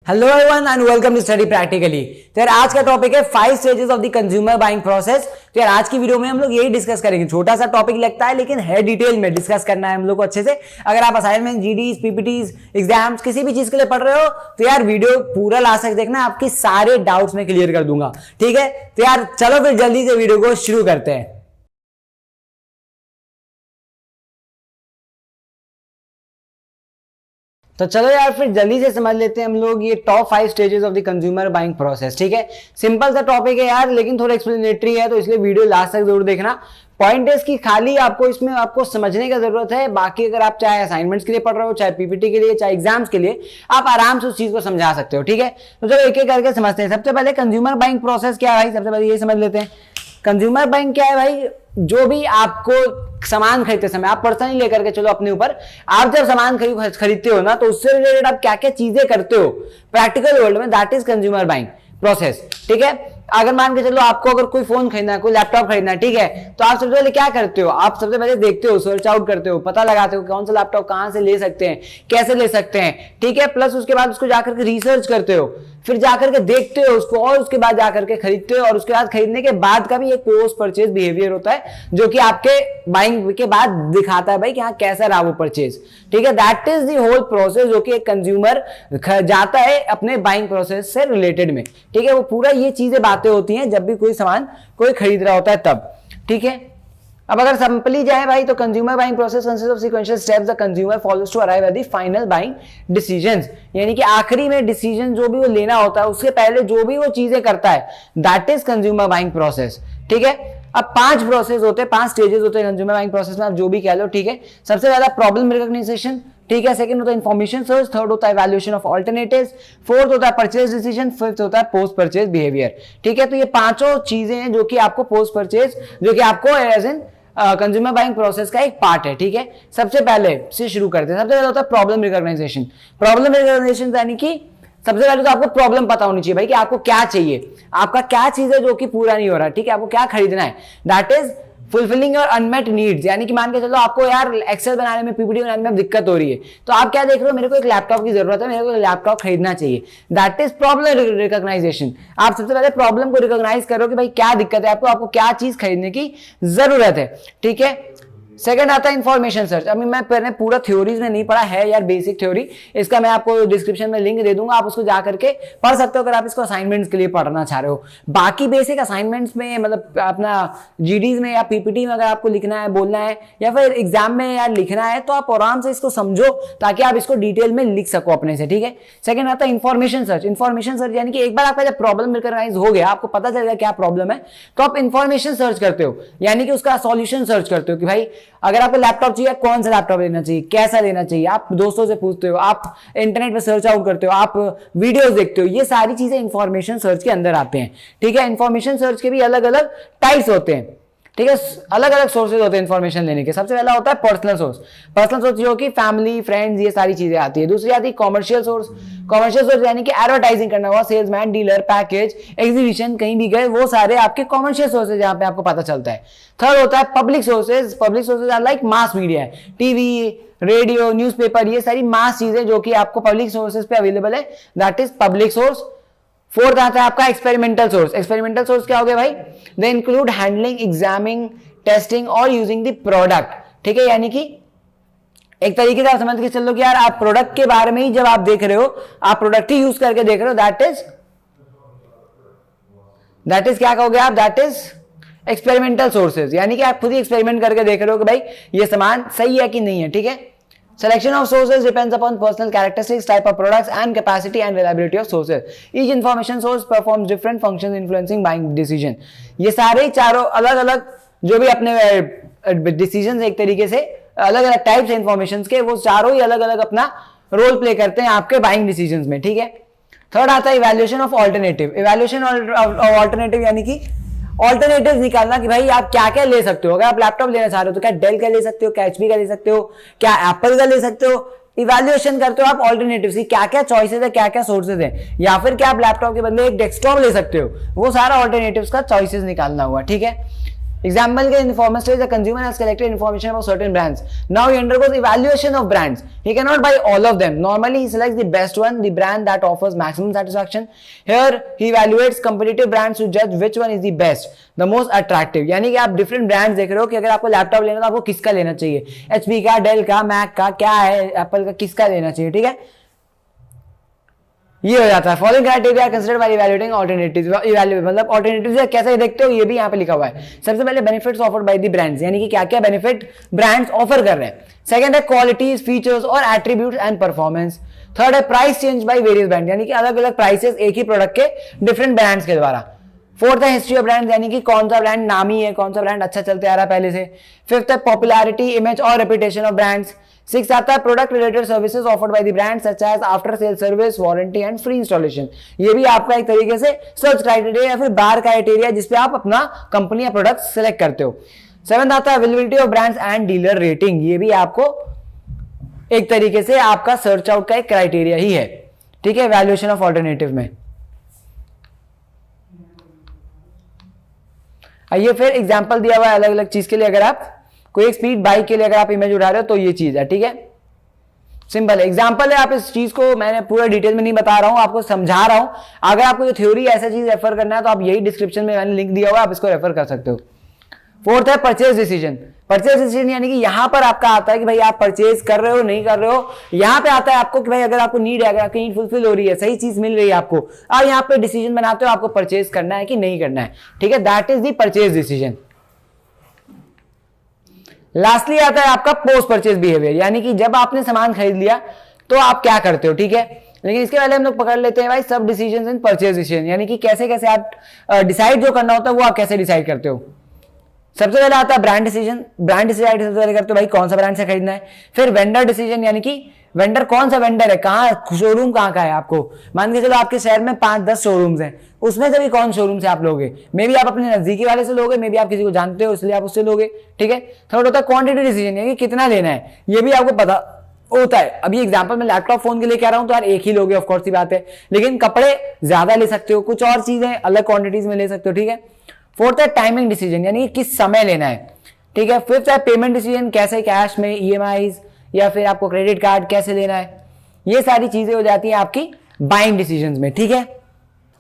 Hello everyone and welcome to study practically. तो यार आज का टॉपिक है 5 stages of the consumer buying process. तो यार आज की वीडियो में हम लोग यही डिस्कस करेंगे। छोटा सा टॉपिक लगता है लेकिन है डिटेल में डिस्कस करना है हम लोग को अच्छे से। अगर आप असाइनमेंट, जीडीज, पीपीटीज, एग्जाम्स किसी भी चीज के लिए पढ़ रहे हो तो यार वीडियो पूरा लास्ट तक देखना, आपके सारे डाउट्स में क्लियर कर दूंगा। ठीक है, तो यार चलो फिर जल्दी से वीडियो को शुरू करते हैं। तो चलो यार फिर जल्दी से समझ लेते हैं हम लोग ये top 5 stages of the consumer buying process. ठीक है, सिंपल सा टॉपिक है यार लेकिन थोड़ा एक्सप्लेनेटरी है, तो इसलिए वीडियो लास्ट तक जरूर देखना। पॉइंट है इसकी खाली आपको इसमें आपको समझने का जरूरत है। बाकी अगर आप चाहे असाइनमेंट्स के लिए पढ़ रहे हो, चाहे पीपीटी के लिए, चाहे एग्जाम्स के लिए, आप आराम से उस चीज को समझा सकते हो। ठीक है, तो चलो एक एक करके समझते हैं। सबसे पहले कंज्यूमर बाइंग प्रोसेस क्या है भाई, सबसे पहले ये समझ लेते हैं। कंज्यूमर बाइंग क्या है भाई, जो भी आपको सामान खरीदते समय, आप पर्सनली लेकर के चलो अपने ऊपर, आप जब सामान खरीदते हो ना तो उससे रिलेटेड आप क्या क्या चीजें करते हो प्रैक्टिकल वर्ल्ड में, that is consumer buying process. ठीक है, अगर मान के चलो आपको अगर कोई फोन खरीदना है, कोई लैपटॉप खरीदना है, ठीक है, तो आप सबसे पहले क्या करते हो, आप सबसे पहले देखते हो, सर्च आउट करते हो, पता लगाते हो कौन सा लैपटॉप कहां से ले सकते हैं, कैसे ले सकते हैं। ठीक है, प्लस उसके बाद उसको जाकर के रिसर्च करते हो, फिर जाकर के देखते हो उसको, और उसके बाद जाकर के खरीदते हो, और उसके बाद खरीदने के बाद का भी एक पोस्ट परचेज बिहेवियर होता है जो कि आपके बाइंग के बाद दिखाता है भाई कि हाँ कैसा रहा वो परचेज। ठीक है, that is the whole process जो कि एक कंज्यूमर जाता है अपने बाइंग प्रोसेस से रिलेटेड में। ठीक है, वो पूरा ये चीजें बातें होती हैं जब भी कोई सामान कोई खरीद रहा होता है तब। ठीक है, अब अगर सिंपली जाए भाई तो consumer buying process consist of sequential steps the consumer follows to arrive at the final buying decisions, यानी कि आखिरी में डिसीजन जो भी वो लेना होता है उसके पहले जो भी वो चीजें करता है, that is consumer buying process. ठीक है, अब 5 प्रोसेस होते हैं, 5 स्टेजेस होते हैं कंज्यूमर बाइंग प्रोसेस में, आप जो भी कह लो। ठीक है, सबसे पहला प्रॉब्लम रिकॉग्निशन, ठीक है, सेकंड होता है इंफॉर्मेशन सर्च, थर्ड होता है इवैल्यूएशन ऑफ अल्टरनेटिव्स, फोर्थ होता है परचेज डिसीजन, फिफ्थ होता है पोस्ट परचेज बिहेवियर। ठीक है, तो ये पांचों चीजें हैं जो कि आपको पोस्ट परचेज, जो कि आपको as in consumer buying process का एक पार्ट है। ठीक है, सबसे पहले से शुरू करते हैं। सबसे पहले होता है प्रॉब्लम रिकॉग्नाइजेशन। प्रॉब्लम रिकॉग्नाइजेशन यानी कि सबसे पहले तो आपको प्रॉब्लम पता होनी चाहिए भाई कि आपको क्या चाहिए, आपका क्या चीज है जो कि पूरा नहीं हो रहा। ठीक है, आपको क्या खरीदना है, that is fulfilling your unmet needs. यानी कि मान के चलो आपको यार एक्सेल बनाने में, पीपीटी बनाने में दिक्कत हो रही है, तो आप क्या देख रहे हो, मेरे को एक लैपटॉप की जरूरत है, मेरे को एक लैपटॉप खरीदना चाहिए, दैट इज प्रॉब्लम रिकॉग्नाइजेशन। आप सबसे पहले प्रॉब्लम को रिकॉग्नाइज करो कि भाई क्या दिक्कत है आपको क्या चीज खरीदने की जरूरत है। ठीक है, सेकंड आता है इंफॉर्मेशन सर्च। अभी मैंने पूरा थ्योरीज में नहीं पढ़ा है यार, बेसिक थ्योरी, इसका मैं आपको डिस्क्रिप्शन में लिंक दे दूंगा, आप उसको जाकर के पढ़ सकते हो अगर आप इसको असाइनमेंट्स के लिए पढ़ना चाह रहे हो। बाकी बेसिक असाइनमेंट्स में मतलब अपना जीडीज में या पीपीटी में अगर आपको लिखना है, बोलना है, या फिर एग्जाम में यार लिखना है, तो आप आराम से इसको समझो ताकि आप इसको डिटेल में लिख सको अपने से। ठीक है, सेकंड आता है इंफॉर्मेशन सर्च। इंफॉर्मेशन सर्च यानी कि एक बार आपका जब प्रॉब्लम रिकॉग्नाइज हो गया, आपको पता चल गया क्या प्रॉब्लम है, तो आप इंफॉर्मेशन सर्च करते हो, यानी कि उसका सॉल्यूशन सर्च करते हो कि भाई अगर आपको लैपटॉप चाहिए, कौन सा लैपटॉप लेना चाहिए, कैसा लेना चाहिए, आप दोस्तों से पूछते हो, आप इंटरनेट पे सर्च आउट करते हो, आप वीडियोस देखते हो, ये सारी चीजें इंफॉर्मेशन सर्च के अंदर आते हैं। ठीक है, इंफॉर्मेशन सर्च के भी अलग अलग टाइप्स होते हैं। ठीक है, अलग अलग सोर्सेज होते हैं इन्फॉर्मेशन लेने के। सबसे पहला होता है पर्सनल सोर्स। पर्सनल सोर्स जो कि फैमिली, फ्रेंड्स, ये सारी चीजें आती है। दूसरी आती है कॉमर्शियल सोर्स। कॉमर्शियल सोर्स यानी कि एडवर्टाइजिंग करना हुआ, सेल्समैन, डीलर, पैकेज, एग्जीबिशन, कहीं भी गए, वो सारे आपके कॉमर्शियल सोर्सेज जहां पे आपको पता चलता है। थर्ड होता है public sources. Public sources are like mass media, TV, radio, newspaper, ये सारी मास चीजें जो कि आपको पब्लिक सोर्सेज पे अवेलेबल है, that is public source. Fourth आता है आपका एक्सपेरिमेंटल सोर्स। एक्सपेरिमेंटल सोर्स क्या हो गया भाई, they include handling, examining, testing और यूजिंग द प्रोडक्ट। ठीक है, यानी कि एक तरीके से आप समझ के चलो कि यार आप प्रोडक्ट के बारे में ही जब आप देख रहे हो, आप प्रोडक्ट ही यूज करके देख रहे हो, दैट इज क्या कहोगे आप, दैट इज एक्सपेरिमेंटल सोर्सेज। यानी कि आप खुद ही एक्सपेरिमेंट करके देख रहे हो कि भाई ये सामान सही है कि नहीं है। ठीक है, selection of sources depends upon personal characteristics, type of products and capacity and reliability of sources. Each information source performs different functions influencing buying decision. ये सारे चारों अलग अलग जो भी अपने डिसीजन एक तरीके से अलग अलग टाइप्स इंफॉर्मेशन के, वो चारों ही अलग अलग अपना रोल प्ले करते हैं आपके बाइंग डिसीजन में। ठीक है, थर्ड आता है evaluation of alternative. Evaluation of alternative यानी कि ऑल्टरनेटिव्स निकालना कि भाई आप क्या क्या ले सकते हो। अगर आप लैपटॉप लेना चाह रहे हो तो क्या डेल का ले सकते हो, क्या एचपी का ले सकते हो, क्या एप्पल का ले सकते हो। इवैल्यूएशन करते हो आप ऑल्टरनेटिव्स की, क्या क्या चॉइसेस है, क्या क्या सोर्सेज है, या फिर क्या आप लैपटॉप के बदले एक डेस्कटॉप ले सकते हो, वो सारा ऑल्टरनेटिव्स का चॉइसेस निकालना हुआ। ठीक है, Example के informal stage, the consumer has collected information about certain brands. Now he undergoes evaluation of brands. He cannot buy all of them. Normally he selects the best one, the brand that offers maximum satisfaction. Here he evaluates competitive brands to judge which one is the best, the most attractive. यानी कि आप different brands देख रहे हो कि अगर आपको laptop लेना तो आपको किसका लेना चाहिए, HP का, डेल का, मैक का, क्या है, एप्पल का, किसका लेना चाहिए, ठीक है, ये हो जाता है. Following criteria considered while evaluating alternatives. मतलब ऑल्टरनेटिव्स कैसे देखते हो, ये भी यहाँ पे लिखा हुआ है. सबसे पहले benefits offered by the brands, यानी कि क्या क्या बेनिफिट ब्रांड्स ऑफर कर रहे हैं. सेकंड है क्वालिटीज, फीचर्स और एट्रीब्यूट्स एंड परफॉर्मेंस. थर्ड है price change by various brand, यानी कि अलग अलग प्राइसेस एक ही प्रोडक्ट के डिफरेंट ब्रांड्स के द्वारा. फोर्थ है हिस्ट्री ऑफ ब्रांड, यानी कि कौन सा ब्रांड नामी है, कौन सा ब्रांड अच्छा चलते आ रहा है पहले से. फिफ्थ है पॉपुलैरिटी, इमेज और रेपुटेशन ऑफ ब्रांड्स. सिक्स आता है product related services offered by the brand such as after sale service, warranty and free installation. ये भी आपका एक तरीके से सर्च क्राइटेरिया या फिर बार क्राइटेरिया जिसपे आप अपना कंपनी या प्रोडक्ट सेलेक्ट करते हो. सेवेंथ आता है availability of brands and dealer rating. ये भी आपको एक तरीके से आपका सर्च आउट का एक क्राइटेरिया ही है, ठीक है, वैल्यूएशन ऑफ ऑल्टरनेटिव में. आइए फिर एग्जांपल दिया हुआ है अलग अलग चीज के लिए. अगर आप कोई एक स्पीड बाइक के लिए अगर आप इमेज उठा रहे हो तो ये चीज है, ठीक है, सिंपल एग्जांपल है. आप इस चीज को मैंने पूरा डिटेल में नहीं बता रहा हूं, आपको समझा रहा हूं. अगर आपको ये थ्योरी ऐसा चीज रेफर करना है तो आप यही डिस्क्रिप्शन में मैंने लिंक दिया हुआ, आप इसको रेफर कर सकते हो. फोर्थ है परचेज डिसीजन. परचेज डिसीजन यानी कि यहां पर आपका आता है कि भाई आप परचेज कर रहे हो नहीं कर रहे हो. यहां पे आता है आपको कि भाई अगर आपको नीड है, अगर आपकी नीड फुलफिल हो रही है, सही चीज मिल रही है आपको, आप यहां पे डिसीजन बनाते हो आपको परचेज करना है कि नहीं करना है, ठीक है, that is the purchase decision. Lastly आता है आपका पोस्ट परचेज बिहेवियर, यानी कि जब आपने सामान खरीद लिया तो आप क्या करते हो, ठीक है. लेकिन इसके पहले हम लोग पकड़ लेते हैं भाई सब डिसीजन इन परचेज डिसीजन, यानी कि कैसे कैसे आप डिसाइड जो करना होता है वो आप कैसे डिसाइड करते हो. सबसे पहले आता है ब्रांड डिसीजन. ब्रांड डिसाइड सबसे पहले करते हो भाई कौन सा ब्रांड से खरीदना है. फिर वेंडर डिसीजन, यानी कि वेंडर कौन सा वेंडर है, कहाँ शोरूम कहाँ का है. आपको मान के चलो आपके शहर में 5-10 शोरूम्स हैं, उसमें से भी कौन शोरूम से आप लोगे. मे भी आप अपने नजदीकी वाले से लोगे, मे भी आप किसी को जानते हो इसलिए आप उससे लोगे, ठीक है. थर्ड होता है क्वांटिटी डिसीजन, यानी कि कितना लेना है, ये भी आपको पता होता है. अभी एग्जांपल में लैपटॉप फोन के लिए कह रहा हूं तो यार एक ही लोगे, ऑफ कोर्स की बात है, लेकिन कपड़े ज्यादा ले सकते हो, कुछ और चीजें अलग क्वांटिटीज में ले सकते हो, ठीक है. फोर्थ है टाइमिंग डिसीजन, यानी कि किस समय लेना है, ठीक है. फिफ्थ है पेमेंट डिसीजन, कैसे कैश में, ईएमआई या फिर आपको क्रेडिट कार्ड कैसे लेना है. ये सारी चीजें हो जाती है आपकी बाइंग डिसीजंस में, ठीक है.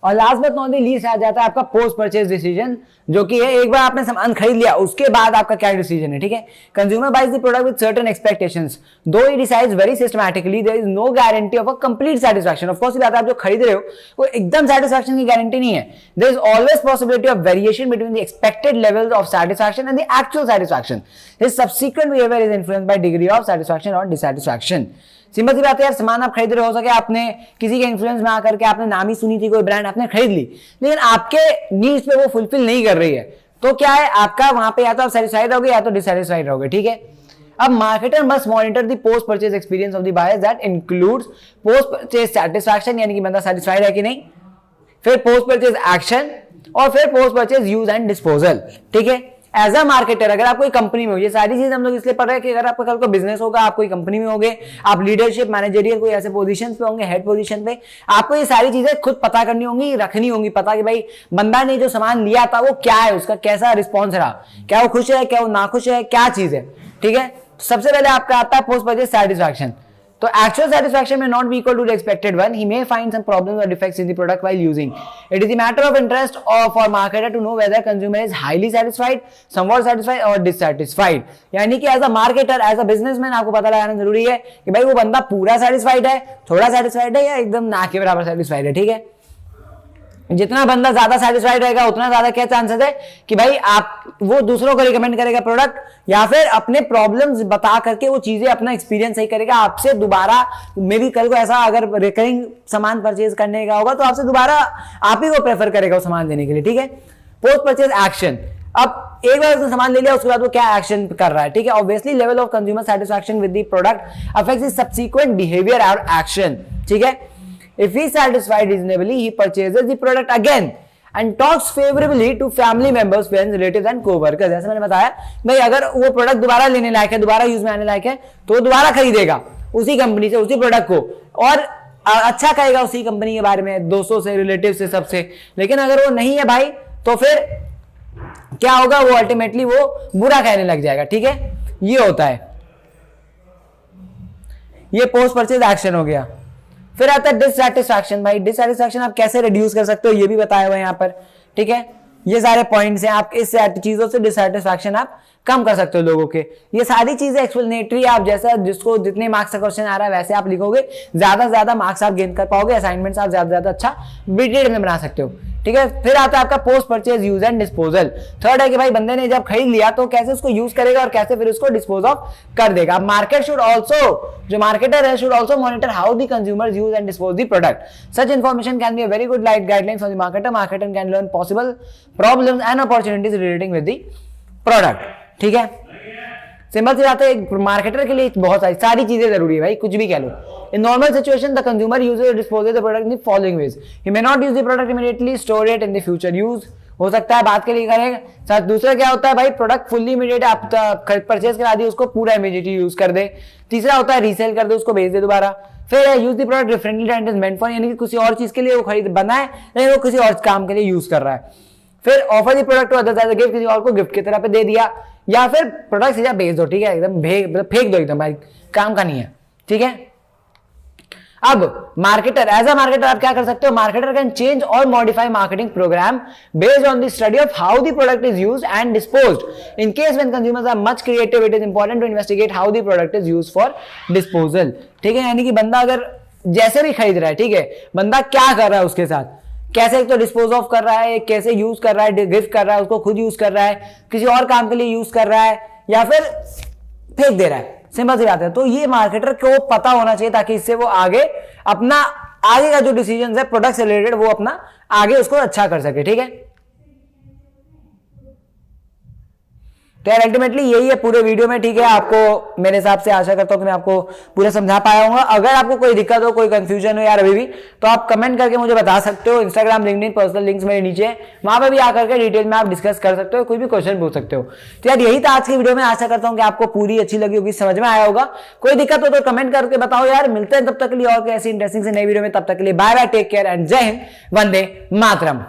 और last but not the least आ जाता है आपका पोस्ट परचेज डिसीजन, जो कि है एक बार आपने सामान खरीद लिया उसके बाद आपका क्या डिसीजन है, ठीक है. Consumer buys the product with certain expectations, though he decides very systematically, there is no guarantee of a complete satisfaction. Of course ये बात है, आप जो खरीद रहे हो वो एकदम सैटिस्फैक्शन की गारंटी नहीं है. There is always possibility of variation between the expected levels of satisfaction and the actual satisfaction. His subsequent behaviour is influenced by degree of satisfaction और डिससैटिस्फैक्शन. सिंपल सी बात है यार, सामान आप खरीद रहे हो सके आपने किसी के इन्फ्लुएंस में आकर के आपने नाम ही सुनी थी कोई ब्रांड आपने खरीद ली, लेकिन आपके नीड्स पे वो फुलफिल नहीं कर रही है, तो क्या है आपका वहां पे या तो आप सेटिस्फाइड रहोगे या तो डिससैटिस्फाइड रहोगे, ठीक है. अब marketer must monitor the post purchase experience of the buyers that includes post purchase satisfaction, यानी कि बंदा सेटिस्फाइड है कि नहीं, फिर पोस्ट परचेज एक्शन और फिर post purchase use and disposal, ठीक है. एज अ मार्केटर अगर आप कोई कंपनी में हो, ये सारी चीज हम लोग इसलिए पढ़ रहे हैं कि अगर आपका कल को बिजनेस होगा, आप कोई कंपनी में होंगे, आप लीडरशिप मैनेजरियल कोई ऐसे पोजीशन पे होंगे, हेड पोजीशन पे, आपको ये सारी चीजें खुद पता करनी होंगी, रखनी होंगी पता कि भाई बंदा ने जो सामान लिया था वो क्या है, उसका कैसा रिस्पॉन्स रहा, क्या वो खुश है, क्या वो नाखुश है, क्या चीज है, ठीक है. सबसे पहले आपका आता है पोस्ट परचेज सैटिस्फैक्शन. तो actual satisfaction may not be equal to the expected one. He may find some problems or defects in the product while using. It is a matter of interest for marketer to know whether consumer is highly satisfied, somewhat satisfied or dissatisfied. यानी कि as a marketer, as a businessman आपको पता लगाना जरूरी है कि भाई वो बंदा पूरा satisfied है, थोड़ा satisfied है या एकदम ना के बराबर satisfied है, ठीक है. जितना बंदा ज्यादा सेटिस्फाइड रहेगा उतना ज्यादा क्या चांसेस है कि भाई आप वो दूसरों को रिकमेंड करेगा प्रोडक्ट, या फिर अपने प्रॉब्लम्स बता करके वो चीजें अपना एक्सपीरियंस सही करेगा आपसे दोबारा. मे भी कल को ऐसा अगर रिकरिंग सामान परचेज करने का होगा तो आपसे दोबारा आप ही को प्रेफर करेगा वो सामान देने के लिए, ठीक है. पोस्ट परचेज एक्शन, अब एक बार उसने सामान ले लिया उसके बाद वो क्या एक्शन कर रहा है, ठीक है. Obviously level of consumer satisfaction with the product affects his subsequent behaviour और एक्शन, ठीक है. If he is satisfied reasonably, he purchases the product again and talks favorably to family members, friends, relatives and co-workers. जैसे मैंने बताया भाई अगर वो product दोबारा लेने लायक है, दोबारा यूज में आने लायक है, तो वो दोबारा खरीदेगा उसी कंपनी से उसी प्रोडक्ट को और अच्छा कहेगा उसी कंपनी के बारे में, दोस्तों से, रिलेटिव से, सबसे. लेकिन अगर वो नहीं है भाई तो फिर क्या होगा, वो अल्टीमेटली वो बुरा कहने लग जाएगा। ठीक है, ये होता है, ये पोस्ट परचेज एक्शन हो गया। फिर आता है डिससैटिस्फैक्शन। भाई डिससैटिस्फैक्शन आप कैसे रिड्यूस कर सकते हो ये भी बताया हुआ है यहाँ पर। ठीक है, ये सारे पॉइंट्स हैं, आप इस चीजों से डिससैटिस्फैक्शन आप कम कर सकते हो लोगों के। ये सारी चीजें एक्सप्लेनेटरी, आप जैसा जिसको जितने मार्क्स का क्वेश्चन आ रहा है वैसे आप लिखोगे, ज्यादा से ज्यादा मार्क्स आप गेन कर पाओगे, असाइनमेंट्स आप ज्यादा से ज्यादा अच्छा डिटेल में बना सकते हो। ठीक है, फिर आता है आपका post purchase use and disposal. Third है कि भाई बंदे ने जब खरीद लिया तो कैसे उसको यूज करेगा और कैसे फिर उसको डिस्पोज ऑफ कर देगा। मार्केट शुड ऑल्सो, जो मार्केटर है, should also monitor how the consumers use and dispose the product. Such information can be a very good guideline for the marketer. Marketer can learn possible problems and opportunities relating with the product. ठीक है, simple सी बात है, marketer के लिए बहुत सारी चीजें जरूरी है भाई, कुछ भी कह लो। In normal situation the consumer uses disposes the product in the following ways. He may not use the product immediately, store it in the future use, हो सकता है बात के लिए करेगा। साथ दूसरा क्या होता है भाई, प्रोडक्ट फुल्ली इमीडिएट आप परचेज करा दिए, उसको पूरा इमीडिएटली यूज कर दे। तीसरा होता है रीसेल कर दे, उसको बेच दे दोबारा। फिर use the product differently and is meant for, यानी कि किसी और चीज के लिए वो खरीद बना है लेकिन वो किसी और काम के लिए यूज कर रहा है। फिर offer the product to others as a gift, किसी और को गिफ्ट की तरह पे दे दिया, या फिर प्रोडक्ट सीधा बेच दो। ठीक है, एकदम फेंक दो, एकदम भाई काम का नहीं है। ठीक है, अब मार्केटर, एज अ मार्केटर आप क्या कर सकते हो, मार्केटर कैन चेंज और modify marketing programme based on the study of how the product is used and disposed. In case when consumers are much creative, it is important to investigate how the product is used for disposal. ठीक है, यानी कि बंदा अगर जैसे भी खरीद रहा है, ठीक है, बंदा क्या कर रहा है उसके साथ, कैसे तो डिस्पोज ऑफ कर रहा है, कैसे यूज कर रहा है, गिफ्ट कर रहा है, उसको खुद यूज कर रहा है, किसी और काम के लिए यूज कर रहा है, या फिर फेंक दे रहा है। सिंपल सी बात है। तो ये मार्केटर को पता होना चाहिए ताकि इससे वो आगे अपना आगे का जो डिसीजन है प्रोडक्ट से रिलेटेड वो अपना आगे उसको अच्छा कर सके। ठीक है, तो यार अल्टीमेटली यही है पूरे वीडियो में। ठीक है, आपको मेरे हिसाब से आशा करता हूं कि मैं आपको पूरा समझा पाया हूँ। अगर आपको कोई दिक्कत हो, कोई कंफ्यूजन हो यार अभी भी, तो आप कमेंट करके मुझे बता सकते हो। इंस्टाग्राम, लिंक्डइन, पर्सनल लिंक्स मेरे नीचे, वहां पे भी आकर के डिटेल में आप डिस्कस कर सकते हो, कोई भी क्वेश्चन पूछ सकते हो। तो यार यही था आज की वीडियो में। आशा करता हूँ कि आपको पूरी अच्छी लगी होगी, समझ में आया होगा। कोई दिक्कत हो तो कमेंट करके बताओ यार। मिलते हैं तब तक के लिए और ऐसी इंटरेस्टिंग से नई वीडियो में। तब तक के लिए bye bye, take care and जय हिंद, वंदे मातरम।